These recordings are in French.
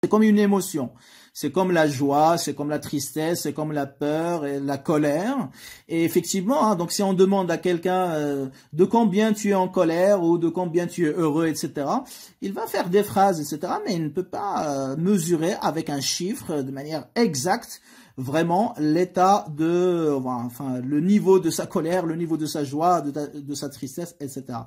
C'est comme une émotion. C'est comme la joie, c'est comme la tristesse, c'est comme la peur et la colère. Et effectivement, hein, donc si on demande à quelqu'un de combien tu es en colère ou de combien tu es heureux, etc., il va faire des phrases, etc., mais il ne peut pas mesurer avec un chiffre de manière exacte vraiment l'état de, enfin, le niveau de sa colère, le niveau de sa joie, de sa tristesse, etc.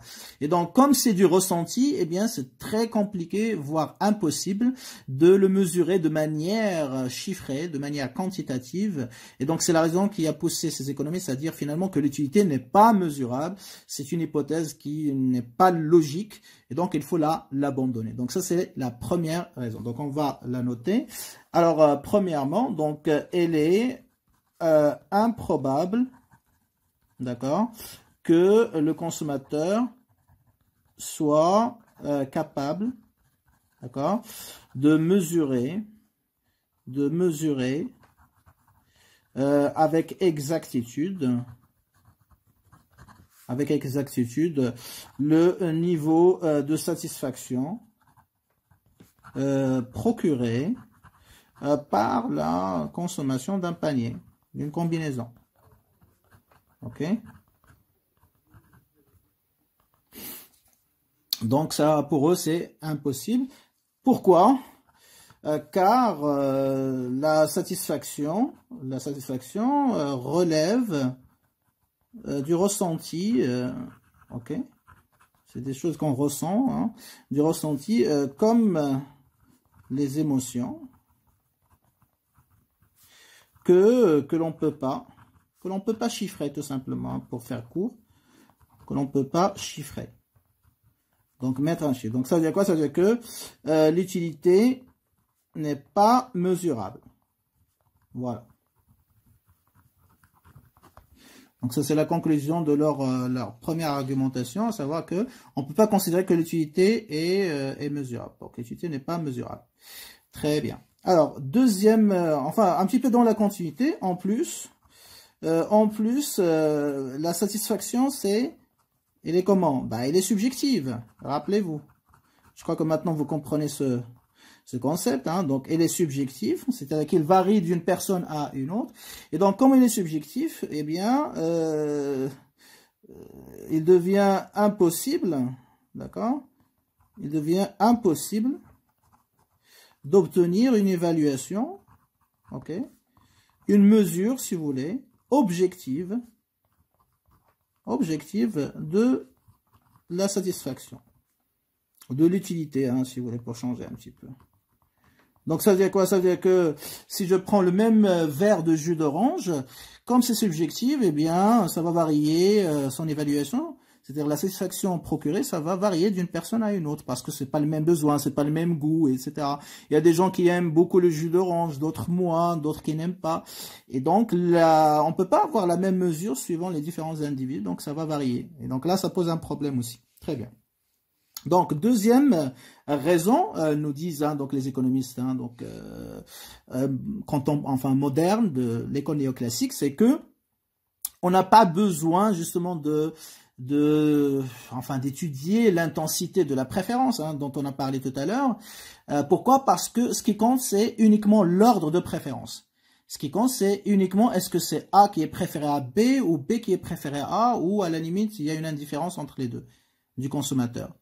Et donc, comme c'est du ressenti, eh bien, c'est très compliqué, voire impossible, de le mesurer de manière chiffrée, de manière quantitative. Et donc, c'est la raison qui a poussé ces économistes, c'est-à-dire finalement que l'utilité n'est pas mesurable. C'est une hypothèse qui n'est pas logique. Et donc, il faut l'abandonner. Donc, ça, c'est la première raison. Donc, on va la noter. Alors, premièrement, donc, elle est improbable, d'accord, que le consommateur soit capable, d'accord, de mesurer avec exactitude le niveau de satisfaction procuré par la consommation d'un panier, d'une combinaison. Ok? Donc ça, pour eux, c'est impossible. Pourquoi? Car la satisfaction relève du ressenti, ok? C'est des choses qu'on ressent, hein, du ressenti comme les émotions que l'on peut pas chiffrer tout simplement, pour faire court, que l'on peut pas chiffrer. Donc mettre un chiffre. Donc ça veut dire quoi? Ça veut dire que l'utilité n'est pas mesurable. Voilà. Donc ça c'est la conclusion de leur première argumentation, à savoir que on peut pas considérer que l'utilité est mesurable. Donc l'utilité n'est pas mesurable. Très bien. Alors deuxième, enfin un petit peu dans la continuité, en plus la satisfaction elle est comment? Bah elle est subjective. Rappelez-vous. Je crois que maintenant vous comprenez ce concept, hein. Donc, elle est subjective, c'est-à-dire qu'il varie d'une personne à une autre. Et donc, comme il est subjectif, eh bien, il devient impossible, d'accord? Il devient impossible d'obtenir une évaluation, ok? Une mesure, si vous voulez, objective de la satisfaction, de l'utilité, hein, si vous voulez, pour changer un petit peu. Donc ça veut dire quoi? Ça veut dire que si je prends le même verre de jus d'orange, comme c'est subjectif, eh bien ça va varier son évaluation. C'est-à-dire la satisfaction procurée, ça va varier d'une personne à une autre parce que c'est pas le même besoin, c'est pas le même goût, etc. Il y a des gens qui aiment beaucoup le jus d'orange, d'autres moins, d'autres qui n'aiment pas. Et donc là, on peut pas avoir la même mesure suivant les différents individus, donc ça va varier. Et donc là, ça pose un problème aussi. Très bien. Donc, deuxième raison, nous disent donc les économistes, hein, donc modernes de l'école néoclassique, c'est que on n'a pas besoin justement d'étudier l'intensité de la préférence, hein, dont on a parlé tout à l'heure. Pourquoi? Parce que ce qui compte, c'est uniquement l'ordre de préférence. Ce qui compte, c'est uniquement est-ce que c'est A qui est préféré à B ou B qui est préféré à A, ou à la limite, il y a une indifférence entre les deux du consommateur.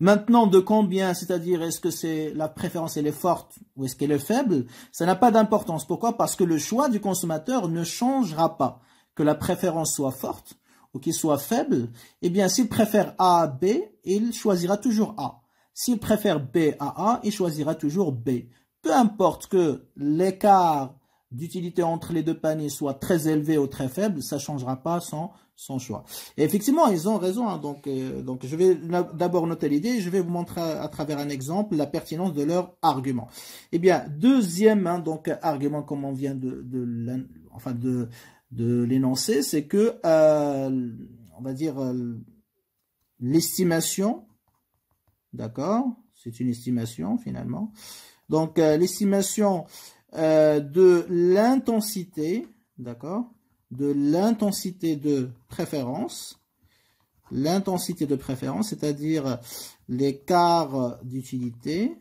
Maintenant, de combien, c'est-à-dire est-ce que c'est la préférence elle est forte ou est-ce qu'elle est faible, ça n'a pas d'importance. Pourquoi? Parce que le choix du consommateur ne changera pas. Que la préférence soit forte ou qu'il soit faible, eh bien s'il préfère A à B, il choisira toujours A. S'il préfère B à A, il choisira toujours B. Peu importe que l'écart d'utilité entre les deux paniers soit très élevé ou très faible, ça ne changera pas son choix. Et effectivement, ils ont raison, hein, donc je vais d'abord noter l'idée et je vais vous montrer à travers un exemple la pertinence de leur argument. Eh bien, deuxième argument, comme on vient de l'énoncer, c'est que, on va dire, l'estimation, d'accord, c'est une estimation finalement, donc l'estimation de l'intensité, d'accord, de l'intensité de préférence, c'est-à-dire l'écart d'utilité,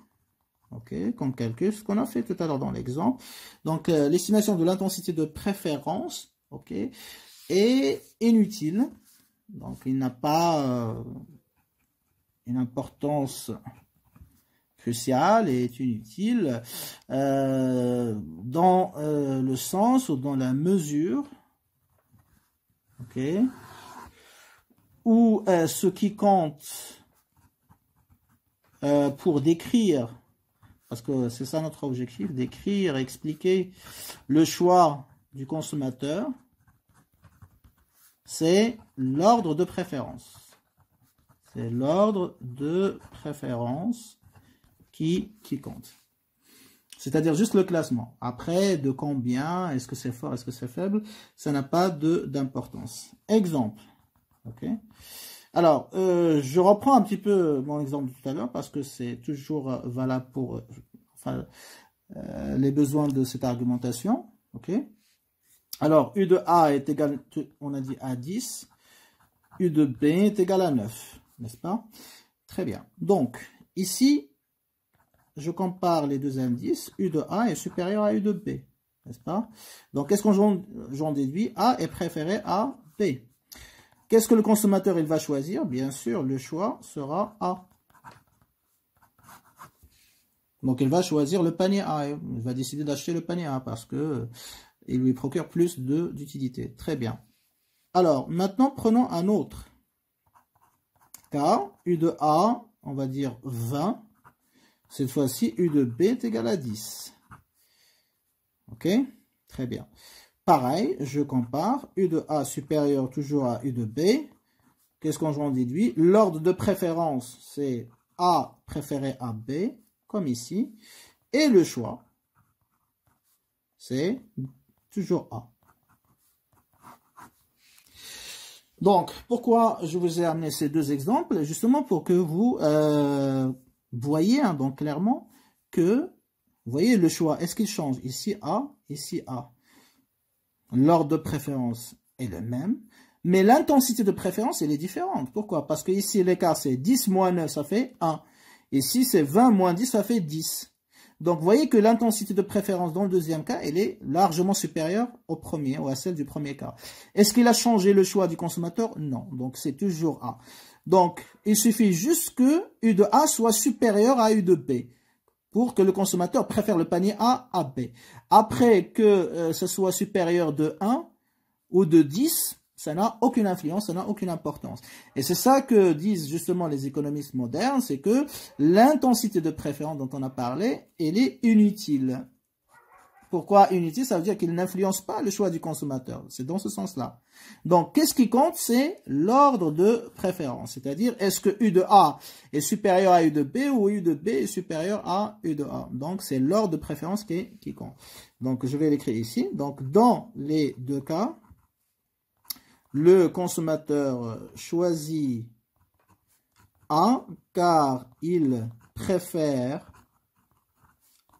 Ok, comme calcul, ce qu'on a fait tout à l'heure dans l'exemple. Donc, l'estimation de l'intensité de préférence, ok, est inutile. Donc, il n'a pas une importance cruciale et est inutile dans le sens ou dans la mesure, ok, où ce qui compte pour décrire, parce que c'est ça notre objectif, décrire, expliquer le choix du consommateur, c'est l'ordre de préférence. C'est l'ordre de préférence qui compte. C'est-à-dire juste le classement. Après, de combien, est-ce que c'est fort, est-ce que c'est faible, ça n'a pas d'importance. Exemple. Ok. Alors, je reprends un petit peu mon exemple de tout à l'heure parce que c'est toujours valable pour les besoins de cette argumentation. Ok. Alors, U de A est égal, on a dit à 10, U de B est égal à 9, n'est-ce pas? Très bien. Donc, ici, je compare les deux indices, U de A est supérieur à U de B, n'est-ce pas? Donc, qu'est-ce j'en déduis? A est préféré à B. Qu'est-ce que le consommateur il va choisir? Bien sûr, le choix sera A. Donc, il va choisir le panier A. Il va décider d'acheter le panier A parce que il lui procure plus d'utilité. Très bien. Alors, maintenant, prenons un autre cas. U de A, on va dire 20. Cette fois-ci, U de B est égal à 10. Ok? Très bien. Pareil, je compare. U de A supérieur toujours à U de B. Qu'est-ce qu'on en déduit? L'ordre de préférence, c'est A préféré à B, comme ici. Et le choix, c'est toujours A. Donc, pourquoi je vous ai amené ces deux exemples? Justement pour que vous voyez donc clairement que, vous voyez le choix, est-ce qu'il change? Ici A, ici A. L'ordre de préférence est le même, mais l'intensité de préférence, elle est différente. Pourquoi? Parce que ici, l'écart, c'est 10 moins 9, ça fait 1. Ici, c'est 20 moins 10, ça fait 10. Donc, vous voyez que l'intensité de préférence dans le deuxième cas, elle est largement supérieure au premier, ou à celle du premier cas. Est-ce qu'il a changé le choix du consommateur? Non. Donc, c'est toujours A. Donc, il suffit juste que U de A soit supérieur à U de B pour que le consommateur préfère le panier A à B. Après que ce soit supérieur de 1 ou de 10, ça n'a aucune influence, ça n'a aucune importance. Et c'est ça que disent justement les économistes modernes, c'est que l'intensité de préférence dont on a parlé, elle est inutile. Pourquoi inutile? Ça veut dire qu'il n'influence pas le choix du consommateur. C'est dans ce sens-là. Donc, qu'est-ce qui compte? C'est l'ordre de préférence. C'est-à-dire, est-ce que U de A est supérieur à U de B ou U de B est supérieur à U de A? Donc, c'est l'ordre de préférence qui compte. Donc, je vais l'écrire ici. Donc, dans les deux cas, le consommateur choisit A car il préfère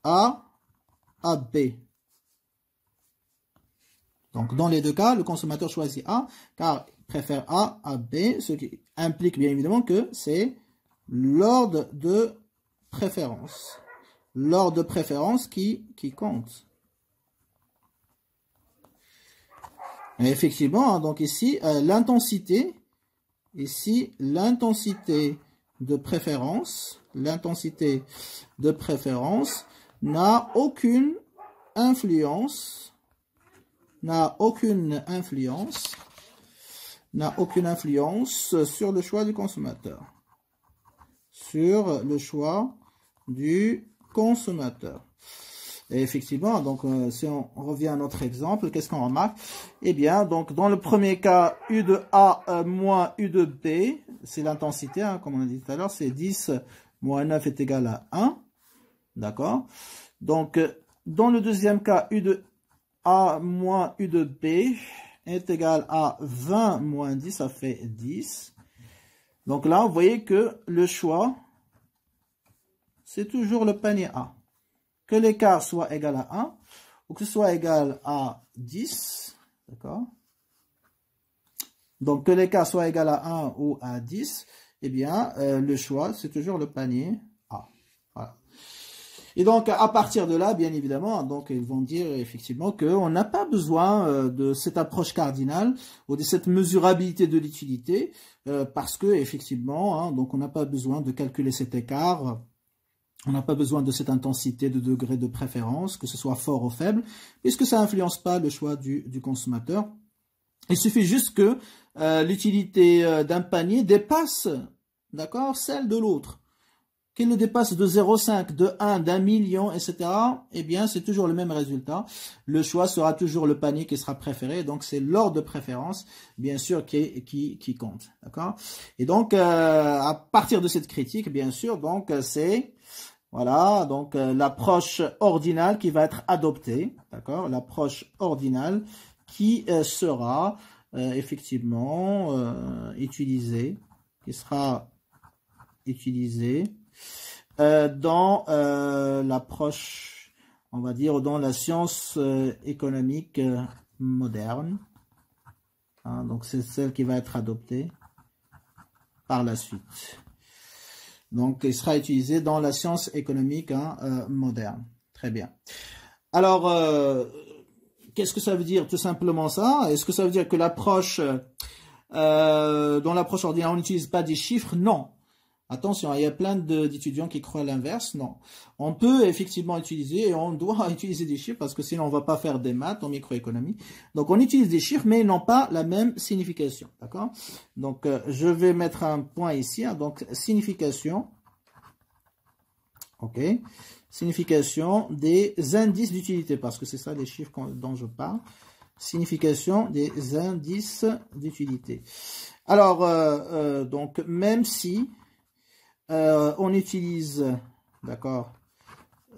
A à B. Donc, dans les deux cas, le consommateur choisit A car il préfère A à B, ce qui implique bien évidemment que c'est l'ordre de préférence. L'ordre de préférence qui compte. Et effectivement, donc ici, l'intensité de préférence, n'a aucune influence sur le choix du consommateur. Et effectivement, donc si on revient à notre exemple, qu'est-ce qu'on remarque? Eh bien, donc dans le premier cas, U de A moins U de B, c'est l'intensité, hein, comme on a dit tout à l'heure, c'est 10 moins 9 est égal à 1. D'accord? Donc, dans le deuxième cas, U de A moins U de B est égal à 20 moins 10, ça fait 10. Donc là, vous voyez que le choix, c'est toujours le panier A. Que l'écart soit égal à 1 ou que ce soit égal à 10. D'accord? Donc, que l'écart soit égal à 1 ou à 10, eh bien, le choix, c'est toujours le panier A. Voilà. Et donc, à partir de là, bien évidemment, donc ils vont dire effectivement qu'on n'a pas besoin de cette approche cardinale ou de cette mesurabilité de l'utilité, parce que effectivement, hein, donc on n'a pas besoin de calculer cet écart. On n'a pas besoin de cette intensité de degré de préférence, que ce soit fort ou faible, puisque ça n'influence pas le choix du consommateur. Il suffit juste que l'utilité d'un panier dépasse, d'accord, celle de l'autre. Qu'il le dépasse de 0,5, de 1, d'un million, etc., eh bien, c'est toujours le même résultat. Le choix sera toujours le panier qui sera préféré. Donc, c'est l'ordre de préférence, bien sûr, qui compte. D'accord? Et donc, à partir de cette critique, bien sûr, donc, c'est, voilà, donc, l'approche ordinale qui va être adoptée. D'accord? L'approche ordinale qui sera, effectivement, utilisée, qui sera utilisée dans l'approche, on va dire, dans la science économique moderne. Hein, donc, c'est celle qui va être adoptée par la suite. Donc, il sera utilisé dans la science économique moderne. Très bien. Alors, qu'est-ce que ça veut dire tout simplement ça? Est-ce que ça veut dire que l'approche, dans l'approche ordinaire, on n'utilise pas des chiffres? Non. Attention, il y a plein d'étudiants qui croient l'inverse. Non. On peut effectivement utiliser, et on doit utiliser des chiffres parce que sinon on ne va pas faire des maths en microéconomie. Donc on utilise des chiffres, mais ils n'ont pas la même signification. D'accord? Donc je vais mettre un point ici. Hein, donc signification. OK. Signification des indices d'utilité, parce que c'est ça les chiffres dont je parle. Signification des indices d'utilité. Alors, donc même si on utilise, d'accord,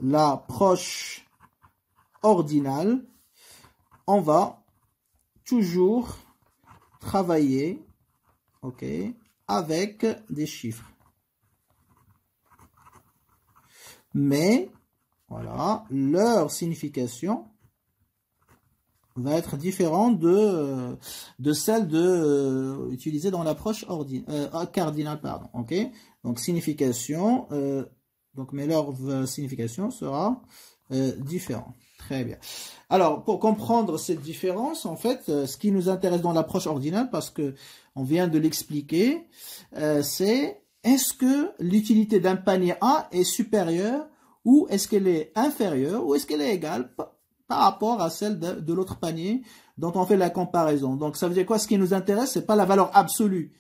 l'approche ordinale, on va toujours travailler, ok, avec des chiffres. Mais, voilà, leur signification va être différente de celle utilisée dans l'approche cardinale, pardon, ok. Donc signification, donc mais leur signification sera différente. Très bien. Alors pour comprendre cette différence, en fait, ce qui nous intéresse dans l'approche ordinale, parce que on vient de l'expliquer, c'est est-ce que l'utilité d'un panier A est supérieure ou est-ce qu'elle est inférieure ou est-ce qu'elle est égale par rapport à celle de l'autre panier dont on fait la comparaison. Donc ça veut dire quoi? Ce qui nous intéresse, c'est pas la valeur absolue.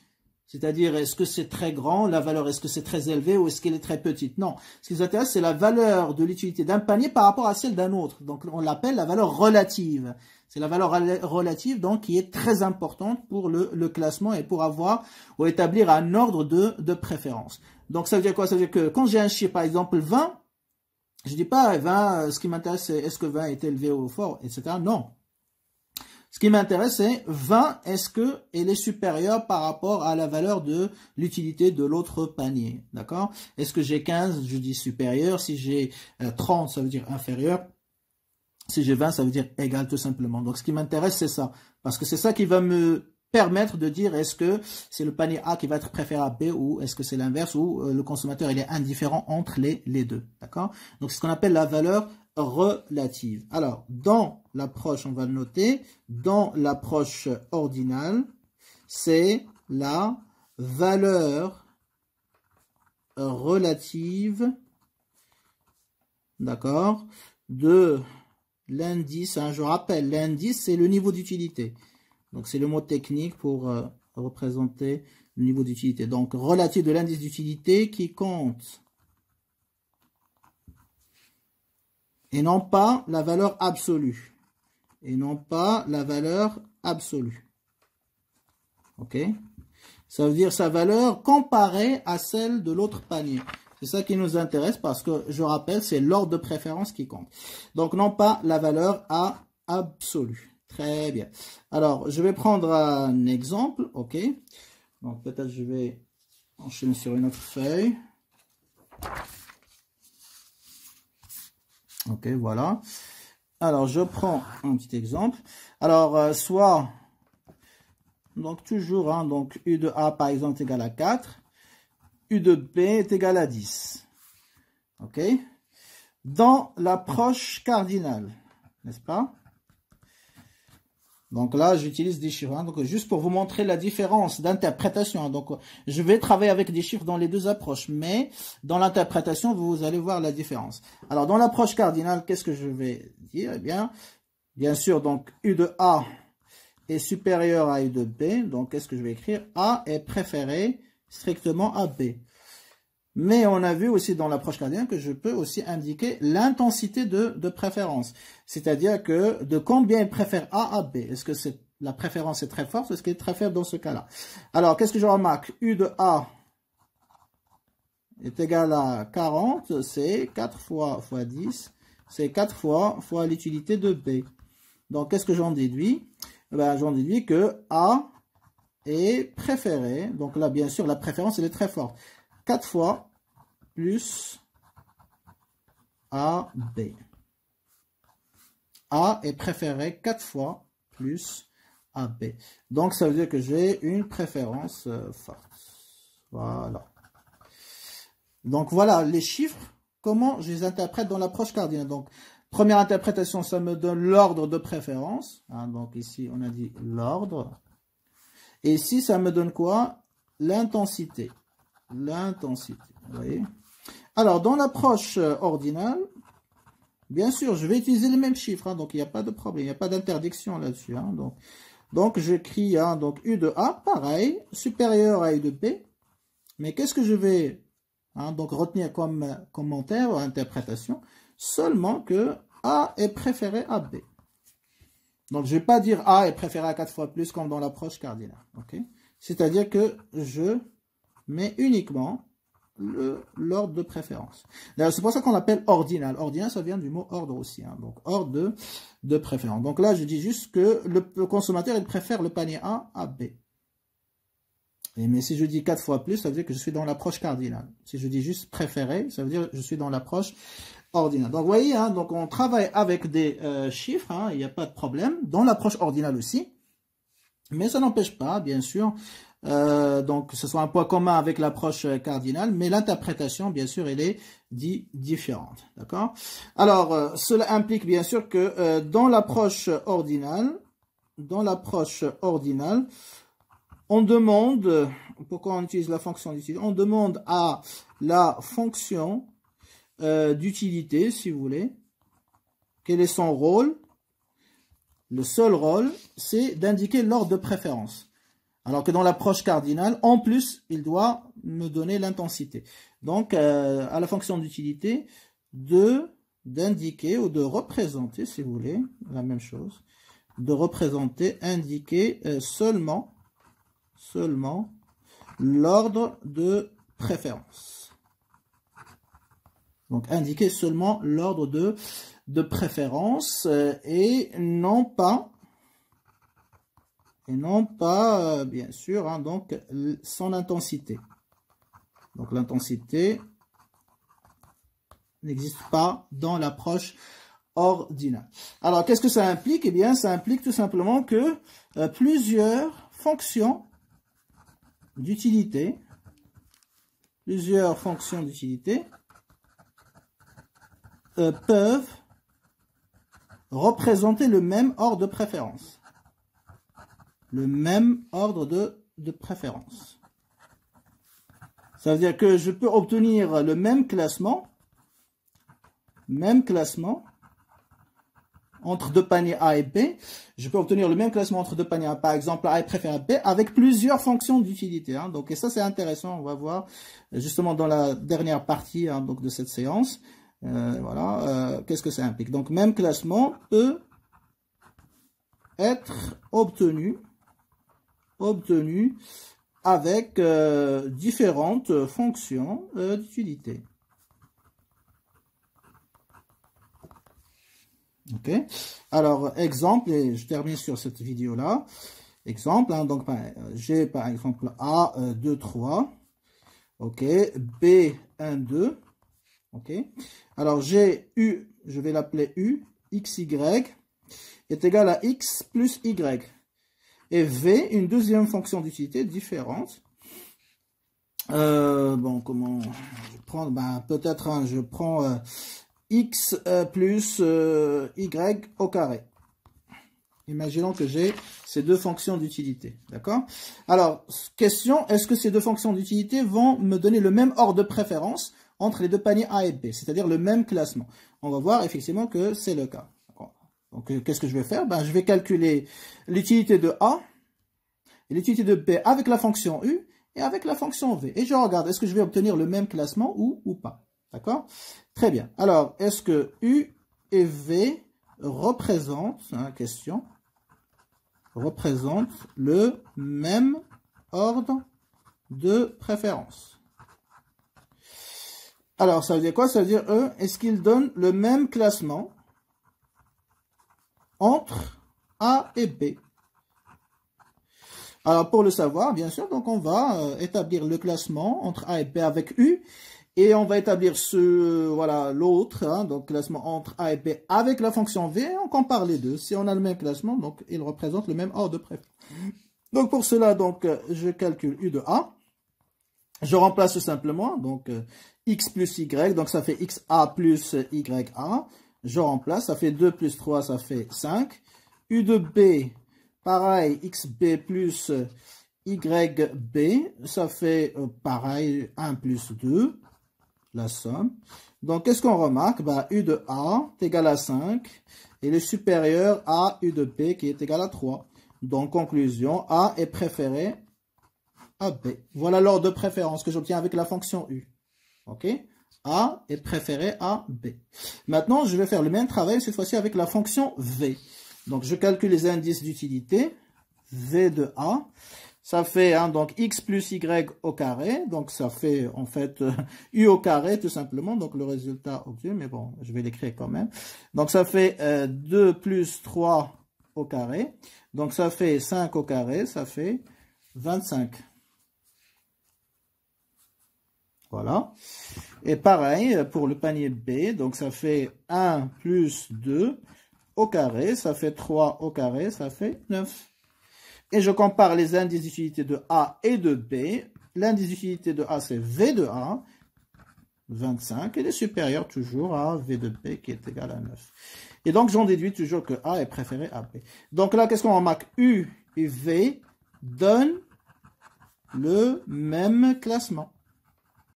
C'est-à-dire, est-ce que c'est très grand, la valeur, est-ce que c'est très élevé ou est-ce qu'elle est très petite? Non. Ce qui nous intéresse, c'est la valeur de l'utilité d'un panier par rapport à celle d'un autre. Donc, on l'appelle la valeur relative. C'est la valeur relative, donc, qui est très importante pour le classement et pour avoir ou établir un ordre de préférence. Donc, ça veut dire quoi? Ça veut dire que quand j'ai un chiffre, par exemple, 20, je dis pas 20, ce qui m'intéresse, c'est est-ce que 20 est élevé ou fort, etc. Non. Ce qui m'intéresse, c'est 20, est-ce qu'elle est supérieure par rapport à la valeur de l'utilité de l'autre panier? D'accord? Est-ce que j'ai 15, je dis supérieur. Si j'ai 30, ça veut dire inférieur. Si j'ai 20, ça veut dire égal tout simplement. Donc, ce qui m'intéresse, c'est ça. Parce que c'est ça qui va me permettre de dire est-ce que c'est le panier A qui va être préféré à B ou est-ce que c'est l'inverse ou le consommateur il est indifférent entre les deux. D'accord? Donc, c'est ce qu'on appelle la valeur relative. Alors, dans l'approche, on va le noter, dans l'approche ordinale, c'est la valeur relative, d'accord, de l'indice. Hein, je rappelle, l'indice, c'est le niveau d'utilité. Donc, c'est le mot technique pour représenter le niveau d'utilité. Donc, relative de l'indice d'utilité qui compte. Et non pas la valeur absolue. Et non pas la valeur absolue. OK? Ça veut dire sa valeur comparée à celle de l'autre panier. C'est ça qui nous intéresse parce que, je rappelle, c'est l'ordre de préférence qui compte. Donc, non pas la valeur absolue. Très bien. Alors, je vais prendre un exemple. OK? Donc, peut-être je vais enchaîner sur une autre feuille. Ok, voilà. Alors, je prends un petit exemple. Alors, soit, donc toujours, hein, donc U de A, par exemple, est égal à 4. U de B est égal à 10. Ok. dans l'approche cardinale, n'est-ce pas? Donc là, j'utilise des chiffres, hein, donc juste pour vous montrer la différence d'interprétation. Hein, donc, je vais travailler avec des chiffres dans les deux approches, mais dans l'interprétation, vous allez voir la différence. Alors, dans l'approche cardinale, qu'est-ce que je vais dire? Eh bien sûr, donc U de A est supérieur à U de B. Donc, qu'est-ce que je vais écrire? A est préféré strictement à B. Mais on a vu aussi dans l'approche cardinale que je peux aussi indiquer l'intensité de préférence. C'est-à-dire que de combien il préfère A à B. Est-ce que la préférence est très forte ou est-ce qu'elle est très faible dans ce cas-là? Alors, qu'est-ce que je remarque? U de A est égal à 40, c'est 4 fois 10, c'est 4 fois l'utilité de B. Donc, qu'est-ce que j'en déduis? Ben, j'en déduis que A est préféré. Donc là, bien sûr, la préférence, elle est très forte. 4 fois plus AB. A est préféré 4 fois plus AB. Donc, ça veut dire que j'ai une préférence forte. Voilà. Donc, voilà les chiffres, comment je les interprète dans l'approche cardinale. Donc, première interprétation, ça me donne l'ordre de préférence. Hein, donc, ici, on a dit l'ordre. Et ici, ça me donne quoi? L'intensité. L'intensité, vous voyez? Alors, dans l'approche ordinale, bien sûr, je vais utiliser les mêmes chiffres, hein, donc il n'y a pas de problème, il n'y a pas d'interdiction là-dessus. Hein, donc j'écris hein, donc U de A, pareil, supérieur à U de B. Mais qu'est-ce que je vais donc retenir comme commentaire ou interprétation? Seulement que A est préféré à B. Donc, je ne vais pas dire A est préféré à 4 fois plus comme dans l'approche cardinale. Okay? C'est-à-dire que je mets uniquement l'ordre de préférence. C'est pour ça qu'on l'appelle ordinal. Ordinal, ça vient du mot ordre aussi. Hein. Donc, ordre de préférence. Donc là, je dis juste que le consommateur, il préfère le panier A à B. Mais si je dis 4 fois plus, ça veut dire que je suis dans l'approche cardinale. Si je dis juste préféré, ça veut dire que je suis dans l'approche ordinale. Donc, vous voyez, hein, donc on travaille avec des chiffres, hein, il n'y a pas de problème. Dans l'approche ordinale aussi. Mais ça n'empêche pas, bien sûr, donc que ce soit un point commun avec l'approche cardinale, mais l'interprétation, bien sûr, elle est différente. D'accord? Alors, cela implique, bien sûr, que dans l'approche ordinale, on demande, pourquoi on utilise la fonction d'utilité? On demande à la fonction d'utilité, si vous voulez, quel est son rôle? Le seul rôle, c'est d'indiquer l'ordre de préférence. Alors que dans l'approche cardinale, en plus, il doit me donner l'intensité. Donc, à la fonction d'utilité, d'indiquer ou de représenter, si vous voulez, la même chose, de représenter, indiquer seulement l'ordre de préférence. Donc, indiquer seulement l'ordre de préférence et non pas bien sûr, hein, donc son intensité. Donc, l'intensité n'existe pas dans l'approche ordinale. Alors, qu'est-ce que ça implique? Eh bien, ça implique tout simplement que plusieurs fonctions d'utilité peuvent représenter le même ordre de préférence. Le même ordre de préférence. Ça veut dire que je peux obtenir le même classement entre deux paniers A et B. Je peux obtenir le même classement entre deux paniers A, par exemple A est préféré à B, avec plusieurs fonctions d'utilité. Hein. Donc, et ça, c'est intéressant. On va voir justement dans la dernière partie hein, donc de cette séance. Voilà, qu'est-ce que ça implique? Donc, même classement peut être obtenu avec différentes fonctions d'utilité. Ok. Alors, exemple, et je termine sur cette vidéo-là. Exemple, hein, donc j'ai par exemple A 2, 3. Ok. B 1, 2. Ok. Alors, j'ai U, je vais l'appeler U, XY est égal à X plus Y. Et V, une deuxième fonction d'utilité différente. Bon, comment je prends? Ben, peut-être, hein, je prends x plus y au carré. Imaginons que j'ai ces deux fonctions d'utilité, d'accord? Alors, question, est-ce que ces deux fonctions d'utilité vont me donner le même ordre de préférence entre les deux paniers A et B, c'est-à-dire le même classement? On va voir effectivement que c'est le cas. Donc, qu'est-ce que je vais faire? Ben, je vais calculer l'utilité de A et l'utilité de B avec la fonction U et avec la fonction V. Et je regarde, est-ce que je vais obtenir le même classement ou pas? D'accord? Très bien. Alors, est-ce que U et V représentent, question, représentent le même ordre de préférence? Alors, ça veut dire quoi? Ça veut dire, est-ce qu'ils donnent le même classement entre A et B? Alors, pour le savoir, bien sûr, donc on va établir le classement entre A et B avec U. Et on va établir voilà, l'autre, donc classement entre A et B avec la fonction V, et on compare les deux. Si on a le même classement, donc ils représentent le même ordre de préférence. Donc pour cela, donc je calcule U de A. Je remplace tout simplement, donc x plus y, donc ça fait xa plus ya. Je remplace, ça fait 2 plus 3, ça fait 5. U de B, pareil, xb plus yb, ça fait pareil, 1 plus 2. La somme. Donc, qu'est-ce qu'on remarque? Bah, U de A est égal à 5 et le supérieur à U de B qui est égal à 3. Donc, conclusion, A est préféré à B. Voilà l'ordre de préférence que j'obtiens avec la fonction U. OK? A est préféré à B. Maintenant, je vais faire le même travail, cette fois-ci avec la fonction V. Donc, je calcule les indices d'utilité. V de A. Ça fait donc x plus y au carré, donc ça fait en fait u au carré tout simplement, donc le résultat obtenu, mais bon, je vais l'écrire quand même. Donc ça fait 2 plus 3 au carré, donc ça fait 5 au carré, ça fait 25. Voilà. Et pareil pour le panier B, donc ça fait 1 plus 2 au carré, ça fait 3 au carré, ça fait 9. Et je compare les indices d'utilité de A et de B. L'indice d'utilité de A, c'est V de A, 25, et il est supérieur toujours à V de B, qui est égal à 9. Et donc, j'en déduis toujours que A est préféré à B. Donc là, qu'est-ce qu'on remarque? U et V donnent le même classement.